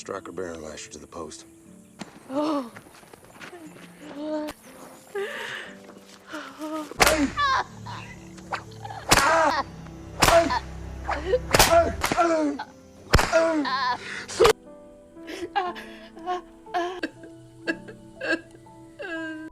Stryker Baron lashed to the post.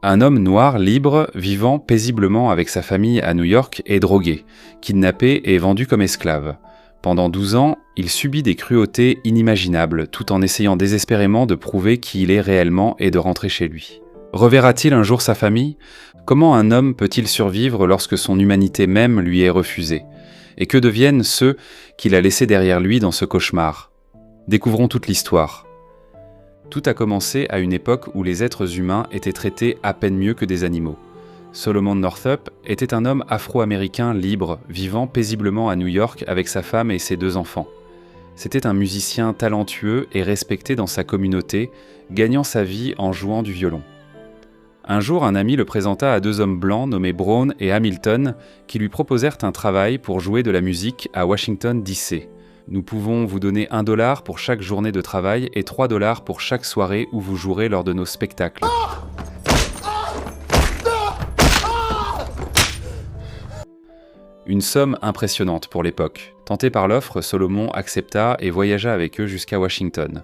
Un homme noir libre, vivant paisiblement avec sa famille à New York, est drogué, kidnappé et vendu comme esclave. Pendant 12 ans, il subit des cruautés inimaginables, tout en essayant désespérément de prouver qui il est réellement et de rentrer chez lui. Reverra-t-il un jour sa famille ? Comment un homme peut-il survivre lorsque son humanité même lui est refusée ? Et que deviennent ceux qu'il a laissés derrière lui dans ce cauchemar ? Découvrons toute l'histoire. Tout a commencé à une époque où les êtres humains étaient traités à peine mieux que des animaux. Solomon Northup était un homme afro-américain libre, vivant paisiblement à New York avec sa femme et ses 2 enfants. C'était un musicien talentueux et respecté dans sa communauté, gagnant sa vie en jouant du violon. Un jour, un ami le présenta à 2 hommes blancs nommés Brown et Hamilton qui lui proposèrent un travail pour jouer de la musique à Washington, D.C. Nous pouvons vous donner $1 pour chaque journée de travail et $3 pour chaque soirée où vous jouerez lors de nos spectacles. Une somme impressionnante pour l'époque. Tenté par l'offre, Solomon accepta et voyagea avec eux jusqu'à Washington.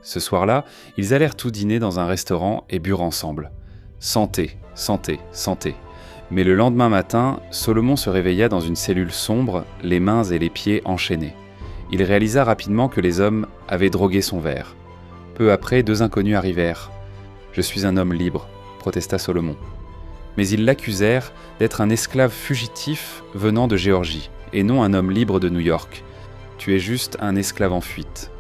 Ce soir-là, ils allèrent tout dîner dans un restaurant et burent ensemble. Santé, santé, santé. Mais le lendemain matin, Solomon se réveilla dans une cellule sombre, les mains et les pieds enchaînés. Il réalisa rapidement que les hommes avaient drogué son verre. Peu après, 2 inconnus arrivèrent. « Je suis un homme libre », protesta Solomon. Mais ils l'accusèrent d'être un esclave fugitif venant de Géorgie, et non un homme libre de New York. « Tu es juste un esclave en fuite. »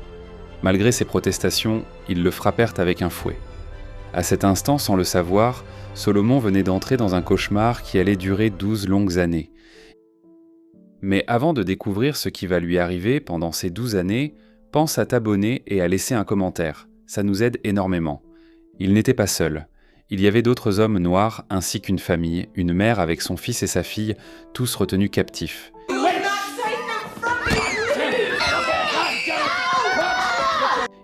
Malgré ces protestations, ils le frappèrent avec un fouet. À cet instant, sans le savoir, Solomon venait d'entrer dans un cauchemar qui allait durer 12 longues années. Mais avant de découvrir ce qui va lui arriver pendant ces 12 années, pense à t'abonner et à laisser un commentaire. Ça nous aide énormément. Il n'était pas seul. Il y avait d'autres hommes noirs ainsi qu'une famille, une mère avec son fils et sa fille, tous retenus captifs.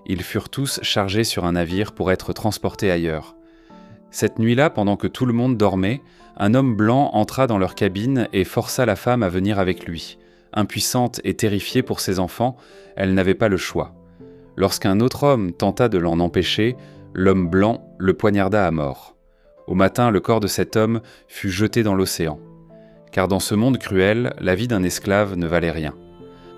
Ils furent tous chargés sur un navire pour être transportés ailleurs. Cette nuit-là, pendant que tout le monde dormait, un homme blanc entra dans leur cabine et força la femme à venir avec lui. Impuissante et terrifiée pour ses enfants, elle n'avait pas le choix. Lorsqu'un autre homme tenta de l'en empêcher, l'homme blanc le poignarda à mort. Au matin, le corps de cet homme fut jeté dans l'océan. Car dans ce monde cruel, la vie d'un esclave ne valait rien.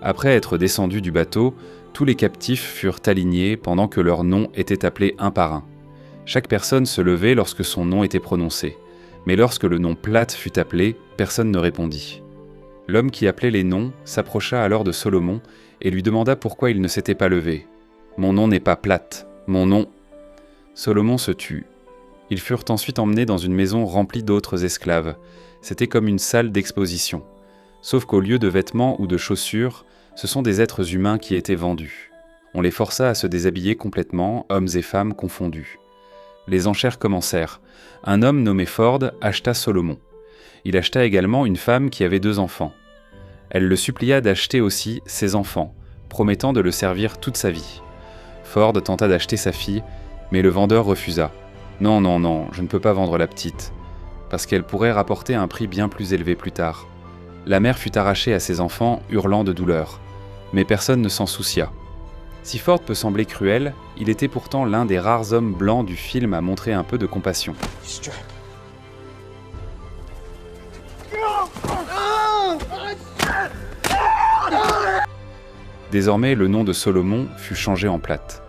Après être descendus du bateau, tous les captifs furent alignés pendant que leurs noms étaient appelés un par un. Chaque personne se levait lorsque son nom était prononcé. Mais lorsque le nom Platt fut appelé, personne ne répondit. L'homme qui appelait les noms s'approcha alors de Solomon et lui demanda pourquoi il ne s'était pas levé. « Mon nom n'est pas Platt, mon nom... » Solomon se tut. Ils furent ensuite emmenés dans une maison remplie d'autres esclaves. C'était comme une salle d'exposition. Sauf qu'au lieu de vêtements ou de chaussures, ce sont des êtres humains qui étaient vendus. On les força à se déshabiller complètement, hommes et femmes confondus. Les enchères commencèrent. Un homme nommé Ford acheta Solomon. Il acheta également une femme qui avait 2 enfants. Elle le supplia d'acheter aussi ses enfants, promettant de le servir toute sa vie. Ford tenta d'acheter sa fille, mais le vendeur refusa. « Non, non, non, je ne peux pas vendre la petite, parce qu'elle pourrait rapporter un prix bien plus élevé plus tard. » La mère fut arrachée à ses enfants, hurlant de douleur. Mais personne ne s'en soucia. Si Ford peut sembler cruel, il était pourtant l'un des rares hommes blancs du film à montrer un peu de compassion. Désormais, le nom de Solomon fut changé en Platt.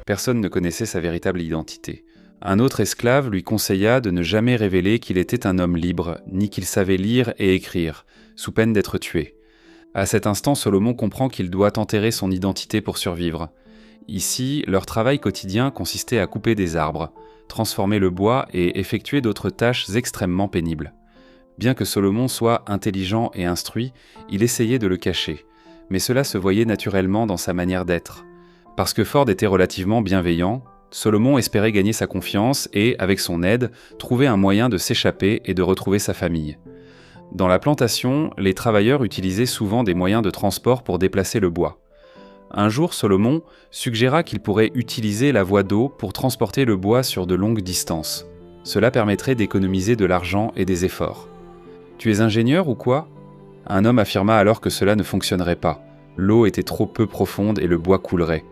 Personne ne connaissait sa véritable identité. Un autre esclave lui conseilla de ne jamais révéler qu'il était un homme libre, ni qu'il savait lire et écrire, sous peine d'être tué. À cet instant, Solomon comprend qu'il doit enterrer son identité pour survivre. Ici, leur travail quotidien consistait à couper des arbres, transformer le bois et effectuer d'autres tâches extrêmement pénibles. Bien que Solomon soit intelligent et instruit, il essayait de le cacher, mais cela se voyait naturellement dans sa manière d'être. Parce que Ford était relativement bienveillant, Solomon espérait gagner sa confiance et, avec son aide, trouver un moyen de s'échapper et de retrouver sa famille. Dans la plantation, les travailleurs utilisaient souvent des moyens de transport pour déplacer le bois. Un jour, Solomon suggéra qu'il pourrait utiliser la voie d'eau pour transporter le bois sur de longues distances. Cela permettrait d'économiser de l'argent et des efforts. « Tu es ingénieur ou quoi ?» Un homme affirma alors que cela ne fonctionnerait pas. L'eau était trop peu profonde et le bois coulerait.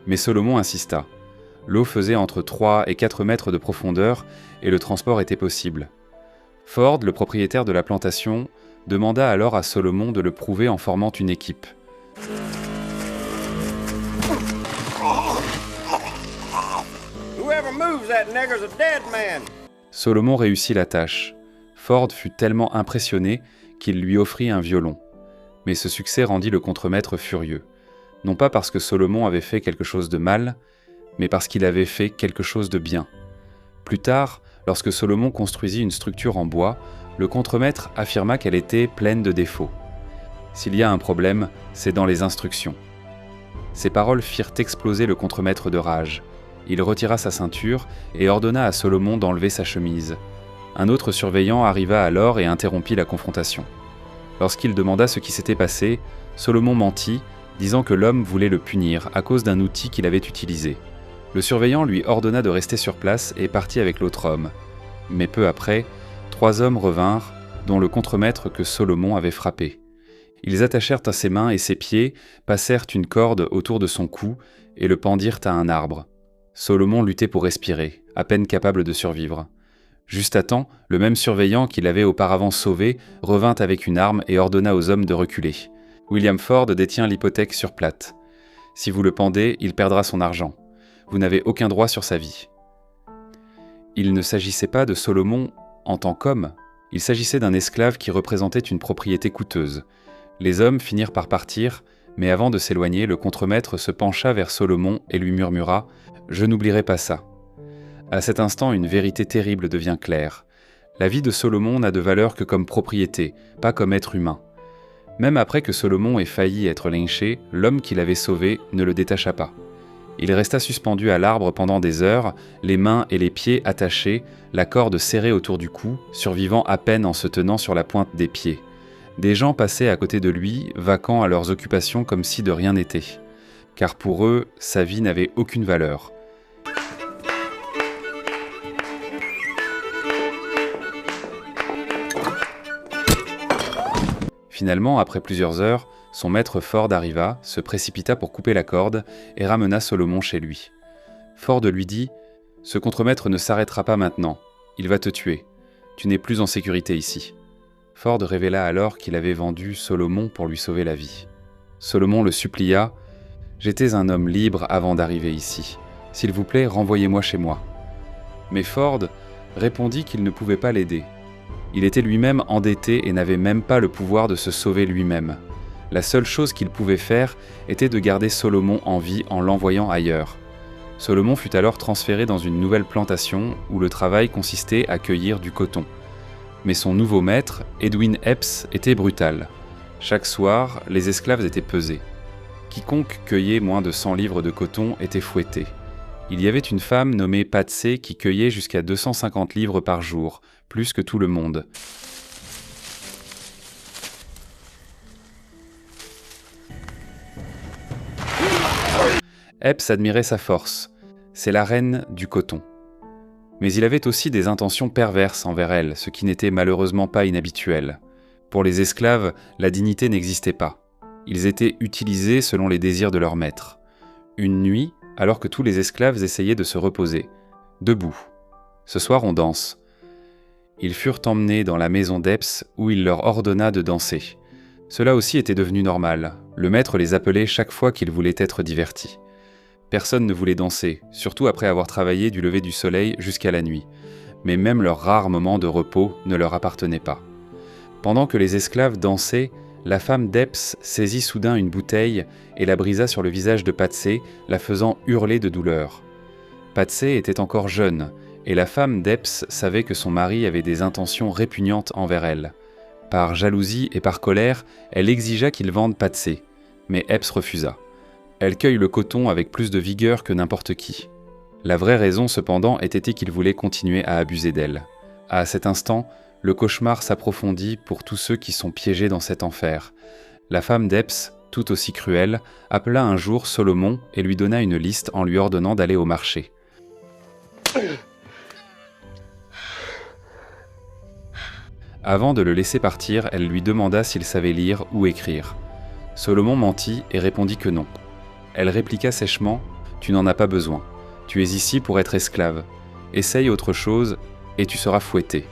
Mais Solomon insista. L'eau faisait entre 3 et 4 mètres de profondeur et le transport était possible. Ford, le propriétaire de la plantation, demanda alors à Solomon de le prouver en formant une équipe. Solomon réussit la tâche. Ford fut tellement impressionné qu'il lui offrit un violon. Mais ce succès rendit le contremaître furieux. Non pas parce que Solomon avait fait quelque chose de mal, mais parce qu'il avait fait quelque chose de bien. Plus tard, lorsque Solomon construisit une structure en bois, le contremaître affirma qu'elle était pleine de défauts. S'il y a un problème, c'est dans les instructions. Ces paroles firent exploser le contremaître de rage. Il retira sa ceinture et ordonna à Solomon d'enlever sa chemise. Un autre surveillant arriva alors et interrompit la confrontation. Lorsqu'il demanda ce qui s'était passé, Solomon mentit, disant que l'homme voulait le punir à cause d'un outil qu'il avait utilisé. Le surveillant lui ordonna de rester sur place et partit avec l'autre homme. Mais peu après, 3 hommes revinrent, dont le contremaître que Solomon avait frappé. Ils attachèrent à ses mains et ses pieds, passèrent une corde autour de son cou et le pendirent à un arbre. Solomon luttait pour respirer, à peine capable de survivre. Juste à temps, le même surveillant qui l'avait auparavant sauvé revint avec une arme et ordonna aux hommes de reculer. William Ford détient l'hypothèque sur Platt. Si vous le pendez, il perdra son argent. Vous n'avez aucun droit sur sa vie. Il ne s'agissait pas de Solomon en tant qu'homme, il s'agissait d'un esclave qui représentait une propriété coûteuse. Les hommes finirent par partir, mais avant de s'éloigner, le contremaître se pencha vers Solomon et lui murmura « Je n'oublierai pas ça ». À cet instant, une vérité terrible devient claire. La vie de Solomon n'a de valeur que comme propriété, pas comme être humain. Même après que Solomon ait failli être lynché, l'homme qui l'avait sauvé ne le détacha pas. Il resta suspendu à l'arbre pendant des heures, les mains et les pieds attachés, la corde serrée autour du cou, survivant à peine en se tenant sur la pointe des pieds. Des gens passaient à côté de lui, vaquant à leurs occupations comme si de rien n'était. Car pour eux, sa vie n'avait aucune valeur. Finalement, après plusieurs heures, son maître Ford arriva, se précipita pour couper la corde et ramena Solomon chez lui. Ford lui dit « Ce contremaître ne s'arrêtera pas maintenant, il va te tuer. Tu n'es plus en sécurité ici. » Ford révéla alors qu'il avait vendu Solomon pour lui sauver la vie. Solomon le supplia « J'étais un homme libre avant d'arriver ici. S'il vous plaît, renvoyez-moi chez moi. » Mais Ford répondit qu'il ne pouvait pas l'aider. Il était lui-même endetté et n'avait même pas le pouvoir de se sauver lui-même. La seule chose qu'il pouvait faire était de garder Solomon en vie en l'envoyant ailleurs. Solomon fut alors transféré dans une nouvelle plantation où le travail consistait à cueillir du coton. Mais son nouveau maître, Edwin Epps, était brutal. Chaque soir, les esclaves étaient pesés. Quiconque cueillait moins de 100 livres de coton était fouetté. Il y avait une femme nommée Patsy qui cueillait jusqu'à 250 livres par jour, plus que tout le monde. Epps admirait sa force. C'est la reine du coton. Mais il avait aussi des intentions perverses envers elle, ce qui n'était malheureusement pas inhabituel. Pour les esclaves, la dignité n'existait pas. Ils étaient utilisés selon les désirs de leur maître. Une nuit, alors que tous les esclaves essayaient de se reposer. Debout. Ce soir, on danse. Ils furent emmenés dans la maison d'Epps où il leur ordonna de danser. Cela aussi était devenu normal. Le maître les appelait chaque fois qu'ils voulaient être divertis. Personne ne voulait danser, surtout après avoir travaillé du lever du soleil jusqu'à la nuit. Mais même leurs rares moments de repos ne leur appartenaient pas. Pendant que les esclaves dansaient, la femme d'Epps saisit soudain une bouteille et la brisa sur le visage de Patsy, la faisant hurler de douleur. Patsy était encore jeune, et la femme d'Epps savait que son mari avait des intentions répugnantes envers elle. Par jalousie et par colère, elle exigea qu'il vende Patsy, mais Epps refusa. Elle cueille le coton avec plus de vigueur que n'importe qui. La vraie raison cependant était qu'il voulait continuer à abuser d'elle. À cet instant, le cauchemar s'approfondit pour tous ceux qui sont piégés dans cet enfer. La femme d'Epps tout aussi cruel, appela un jour Solomon et lui donna une liste en lui ordonnant d'aller au marché. Avant de le laisser partir, elle lui demanda s'il savait lire ou écrire. Solomon mentit et répondit que non. Elle répliqua sèchement « Tu n'en as pas besoin. Tu es ici pour être esclave. Essaye autre chose et tu seras fouetté. »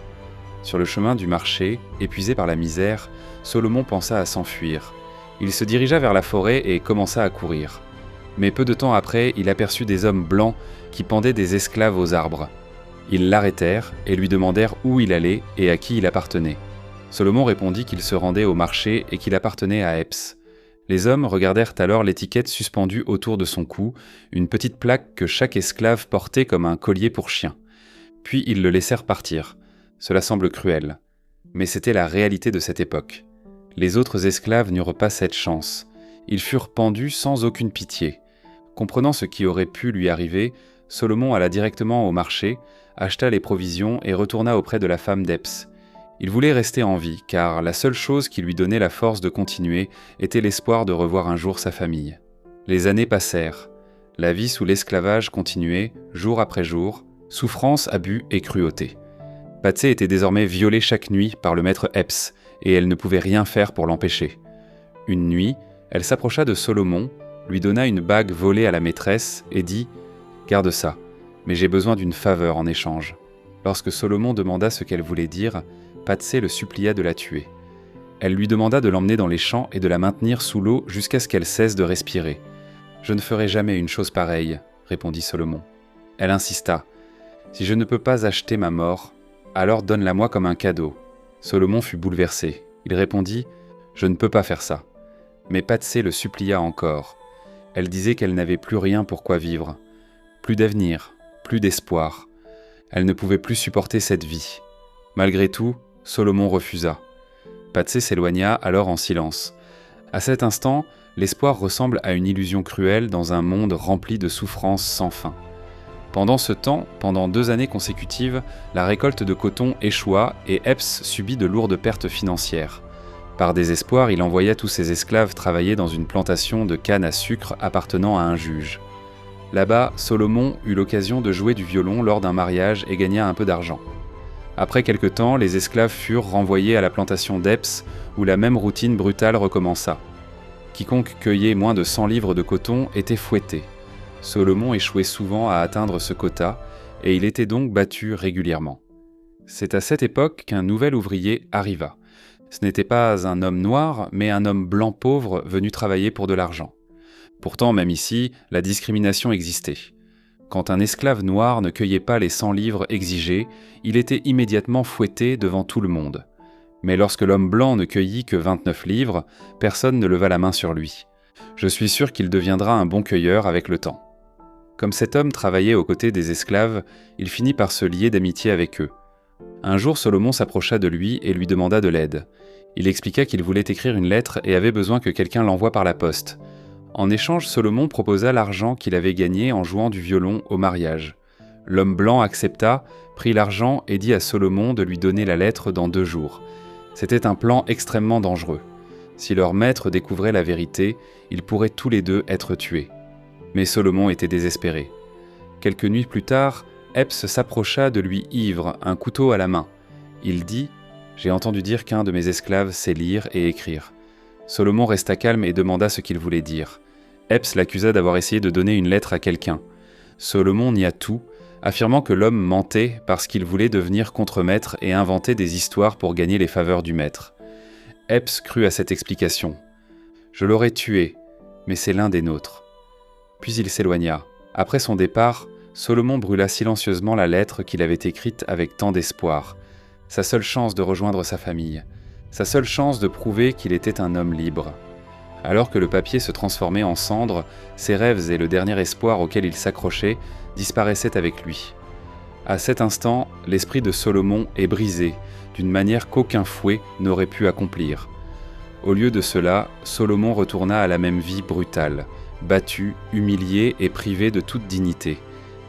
Sur le chemin du marché, épuisé par la misère, Solomon pensa à s'enfuir. Il se dirigea vers la forêt et commença à courir. Mais peu de temps après, il aperçut des hommes blancs qui pendaient des esclaves aux arbres. Ils l'arrêtèrent et lui demandèrent où il allait et à qui il appartenait. Solomon répondit qu'il se rendait au marché et qu'il appartenait à Epps. Les hommes regardèrent alors l'étiquette suspendue autour de son cou, une petite plaque que chaque esclave portait comme un collier pour chien. Puis ils le laissèrent partir. Cela semble cruel, mais c'était la réalité de cette époque. Les autres esclaves n'eurent pas cette chance. Ils furent pendus sans aucune pitié. Comprenant ce qui aurait pu lui arriver, Solomon alla directement au marché, acheta les provisions et retourna auprès de la femme d'Epps. Il voulait rester en vie, car la seule chose qui lui donnait la force de continuer était l'espoir de revoir un jour sa famille. Les années passèrent. La vie sous l'esclavage continuait, jour après jour, souffrance, abus et cruauté. Patsy était désormais violée chaque nuit par le maître Epps, et elle ne pouvait rien faire pour l'empêcher. Une nuit, elle s'approcha de Solomon, lui donna une bague volée à la maîtresse et dit « Garde ça, mais j'ai besoin d'une faveur en échange. » Lorsque Solomon demanda ce qu'elle voulait dire, Patsy le supplia de la tuer. Elle lui demanda de l'emmener dans les champs et de la maintenir sous l'eau jusqu'à ce qu'elle cesse de respirer. « Je ne ferai jamais une chose pareille, » répondit Solomon. Elle insista. « Si je ne peux pas acheter ma mort, alors donne-la-moi comme un cadeau. » Solomon fut bouleversé. Il répondit « Je ne peux pas faire ça. » Mais Patsy le supplia encore. Elle disait qu'elle n'avait plus rien pour quoi vivre. Plus d'avenir, plus d'espoir. Elle ne pouvait plus supporter cette vie. Malgré tout, Solomon refusa. Patsy s'éloigna alors en silence. À cet instant, l'espoir ressemble à une illusion cruelle dans un monde rempli de souffrances sans fin. Pendant ce temps, pendant 2 années consécutives, la récolte de coton échoua et Epps subit de lourdes pertes financières. Par désespoir, il envoya tous ses esclaves travailler dans une plantation de canne à sucre appartenant à un juge. Là-bas, Solomon eut l'occasion de jouer du violon lors d'un mariage et gagna un peu d'argent. Après quelque temps, les esclaves furent renvoyés à la plantation d'Epps, où la même routine brutale recommença. Quiconque cueillait moins de 100 livres de coton était fouetté. Solomon échouait souvent à atteindre ce quota, et il était donc battu régulièrement. C'est à cette époque qu'un nouvel ouvrier arriva. Ce n'était pas un homme noir, mais un homme blanc pauvre venu travailler pour de l'argent. Pourtant, même ici, la discrimination existait. Quand un esclave noir ne cueillait pas les 100 livres exigés, il était immédiatement fouetté devant tout le monde. Mais lorsque l'homme blanc ne cueillit que 29 livres, personne ne leva la main sur lui. Je suis sûr qu'il deviendra un bon cueilleur avec le temps. Comme cet homme travaillait aux côtés des esclaves, il finit par se lier d'amitié avec eux. Un jour, Solomon s'approcha de lui et lui demanda de l'aide. Il expliqua qu'il voulait écrire une lettre et avait besoin que quelqu'un l'envoie par la poste. En échange, Solomon proposa l'argent qu'il avait gagné en jouant du violon au mariage. L'homme blanc accepta, prit l'argent et dit à Solomon de lui donner la lettre dans 2 jours. C'était un plan extrêmement dangereux. Si leur maître découvrait la vérité, ils pourraient tous les deux être tués. Mais Solomon était désespéré. Quelques nuits plus tard, Epps s'approcha de lui ivre, un couteau à la main. Il dit « J'ai entendu dire qu'un de mes esclaves sait lire et écrire. » Solomon resta calme et demanda ce qu'il voulait dire. Epps l'accusa d'avoir essayé de donner une lettre à quelqu'un. Solomon nia tout, affirmant que l'homme mentait parce qu'il voulait devenir contremaître et inventer des histoires pour gagner les faveurs du maître. Epps crut à cette explication. « Je l'aurais tué, mais c'est l'un des nôtres. » Puis il s'éloigna. Après son départ, Solomon brûla silencieusement la lettre qu'il avait écrite avec tant d'espoir. Sa seule chance de rejoindre sa famille. Sa seule chance de prouver qu'il était un homme libre. Alors que le papier se transformait en cendres, ses rêves et le dernier espoir auquel il s'accrochait disparaissaient avec lui. À cet instant, l'esprit de Solomon est brisé, d'une manière qu'aucun fouet n'aurait pu accomplir. Au lieu de cela, Solomon retourna à la même vie brutale, battu, humilié et privé de toute dignité.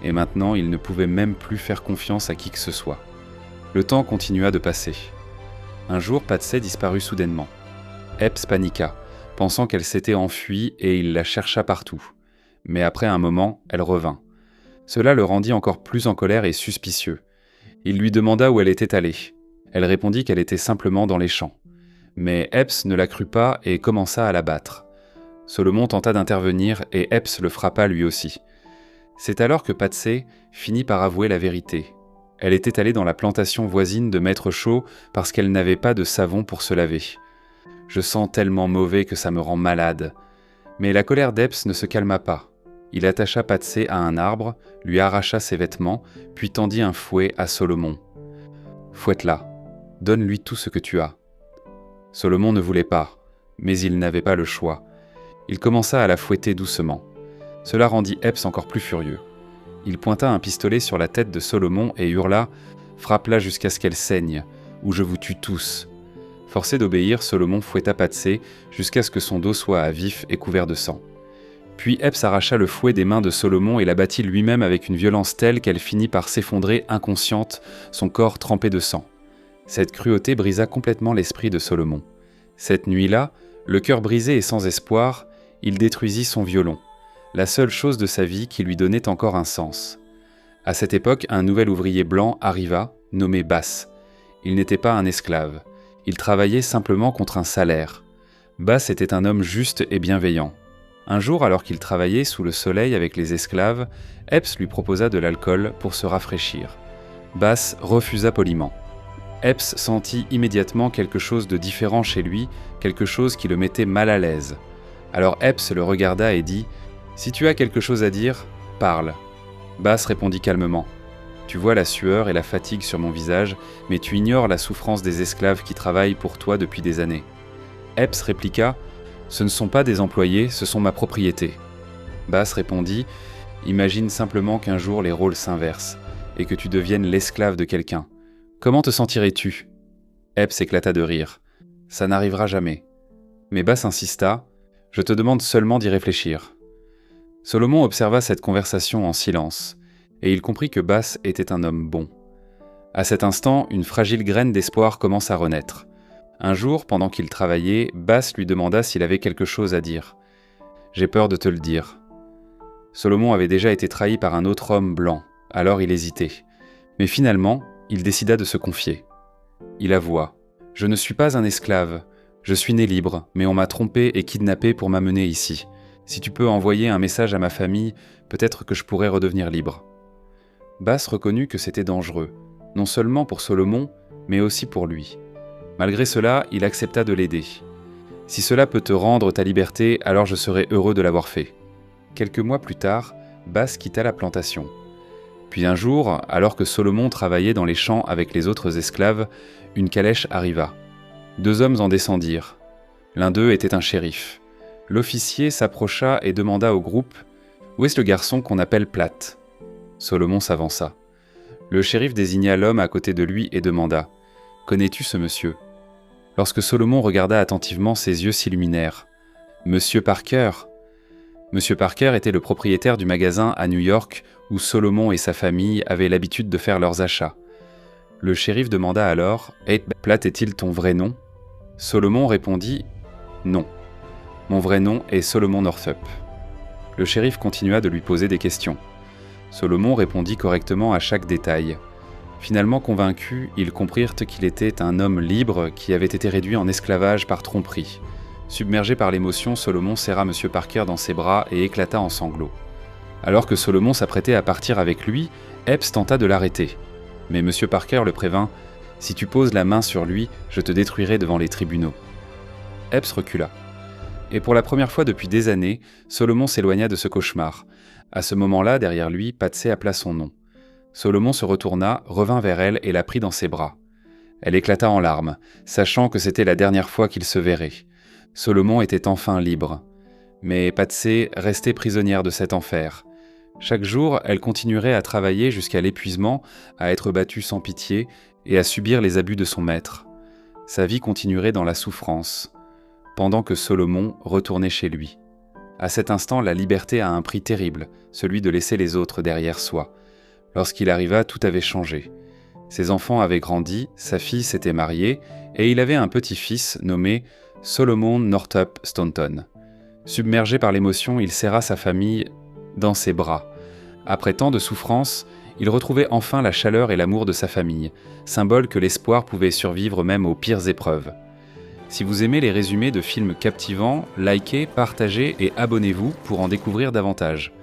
Et maintenant, il ne pouvait même plus faire confiance à qui que ce soit. Le temps continua de passer. Un jour, Patsy disparut soudainement. Epps paniqua. pensant qu'elle s'était enfuie et il la chercha partout. Mais après un moment, elle revint. Cela le rendit encore plus en colère et suspicieux. Il lui demanda où elle était allée. Elle répondit qu'elle était simplement dans les champs. Mais Epps ne la crut pas et commença à la battre. Solomon tenta d'intervenir et Epps le frappa lui aussi. C'est alors que Patsy finit par avouer la vérité. Elle était allée dans la plantation voisine de Maître Chaud parce qu'elle n'avait pas de savon pour se laver. Je sens tellement mauvais que ça me rend malade. Mais la colère d'Epps ne se calma pas. Il attacha Patsy à un arbre, lui arracha ses vêtements, puis tendit un fouet à Solomon. « Fouette-la. Donne-lui tout ce que tu as. » Solomon ne voulait pas, mais il n'avait pas le choix. Il commença à la fouetter doucement. Cela rendit Epps encore plus furieux. Il pointa un pistolet sur la tête de Solomon et hurla « Frappe-la jusqu'à ce qu'elle saigne, ou je vous tue tous. » Forcé d'obéir, Solomon fouetta Patsy jusqu'à ce que son dos soit à vif et couvert de sang. Puis Epps arracha le fouet des mains de Solomon et la battit lui-même avec une violence telle qu'elle finit par s'effondrer inconsciente, son corps trempé de sang. Cette cruauté brisa complètement l'esprit de Solomon. Cette nuit-là, le cœur brisé et sans espoir, il détruisit son violon, la seule chose de sa vie qui lui donnait encore un sens. À cette époque, un nouvel ouvrier blanc arriva, nommé Bass. Il n'était pas un esclave. Il travaillait simplement contre un salaire. Bass était un homme juste et bienveillant. Un jour, alors qu'il travaillait sous le soleil avec les esclaves, Epps lui proposa de l'alcool pour se rafraîchir. Bass refusa poliment. Epps sentit immédiatement quelque chose de différent chez lui, quelque chose qui le mettait mal à l'aise. Alors Epps le regarda et dit « Si tu as quelque chose à dire, parle. » Bass répondit calmement « Tu vois la sueur et la fatigue sur mon visage, mais tu ignores la souffrance des esclaves qui travaillent pour toi depuis des années. » Epps répliqua « Ce ne sont pas des employés, ce sont ma propriété. » Bass répondit « Imagine simplement qu'un jour les rôles s'inversent, et que tu deviennes l'esclave de quelqu'un. Comment te sentirais-tu » Epps éclata de rire. « Ça n'arrivera jamais. » Mais Bass insista. « Je te demande seulement d'y réfléchir. » Solomon observa cette conversation en silence, et il comprit que Bass était un homme bon. À cet instant, une fragile graine d'espoir commence à renaître. Un jour, pendant qu'il travaillait, Bass lui demanda s'il avait quelque chose à dire. « J'ai peur de te le dire. » Solomon avait déjà été trahi par un autre homme blanc, alors il hésitait. Mais finalement, il décida de se confier. Il avoua « Je ne suis pas un esclave. Je suis né libre, mais on m'a trompé et kidnappé pour m'amener ici. Si tu peux envoyer un message à ma famille, peut-être que je pourrais redevenir libre. » Bass reconnut que c'était dangereux, non seulement pour Solomon, mais aussi pour lui. Malgré cela, il accepta de l'aider. « Si cela peut te rendre ta liberté, alors je serai heureux de l'avoir fait. » Quelques mois plus tard, Bass quitta la plantation. Puis un jour, alors que Solomon travaillait dans les champs avec les autres esclaves, une calèche arriva. 2 hommes en descendirent. L'un d'eux était un shérif. L'officier s'approcha et demanda au groupe « Où est-ce le garçon qu'on appelle Platt ?» Solomon s'avança. Le shérif désigna l'homme à côté de lui et demanda « Connais-tu ce monsieur ?» Lorsque Solomon regarda attentivement, ses yeux s'illuminèrent. « Monsieur Parker !» Monsieur Parker était le propriétaire du magasin à New York où Solomon et sa famille avaient l'habitude de faire leurs achats. Le shérif demanda alors « Hey, Platt est-il ton vrai nom ?» Solomon répondit « Non. Mon vrai nom est Solomon Northup. » Le shérif continua de lui poser des questions. Solomon répondit correctement à chaque détail. Finalement convaincus, ils comprirent qu'il était un homme libre qui avait été réduit en esclavage par tromperie. Submergé par l'émotion, Solomon serra M. Parker dans ses bras et éclata en sanglots. Alors que Solomon s'apprêtait à partir avec lui, Epps tenta de l'arrêter. Mais M. Parker le prévint « Si tu poses la main sur lui, je te détruirai devant les tribunaux. » Epps recula. Et pour la première fois depuis des années, Solomon s'éloigna de ce cauchemar. À ce moment-là, derrière lui, Patsy appela son nom. Solomon se retourna, revint vers elle et la prit dans ses bras. Elle éclata en larmes, sachant que c'était la dernière fois qu'ils se verraient. Solomon était enfin libre. Mais Patsy restait prisonnière de cet enfer. Chaque jour, elle continuerait à travailler jusqu'à l'épuisement, à être battue sans pitié et à subir les abus de son maître. Sa vie continuerait dans la souffrance, pendant que Solomon retournait chez lui. À cet instant, la liberté a un prix terrible, celui de laisser les autres derrière soi. Lorsqu'il arriva, tout avait changé. Ses enfants avaient grandi, sa fille s'était mariée, et il avait un petit-fils nommé Solomon Northup Staunton. Submergé par l'émotion, il serra sa famille dans ses bras. Après tant de souffrances, il retrouvait enfin la chaleur et l'amour de sa famille, symbole que l'espoir pouvait survivre même aux pires épreuves. Si vous aimez les résumés de films captivants, likez, partagez et abonnez-vous pour en découvrir davantage.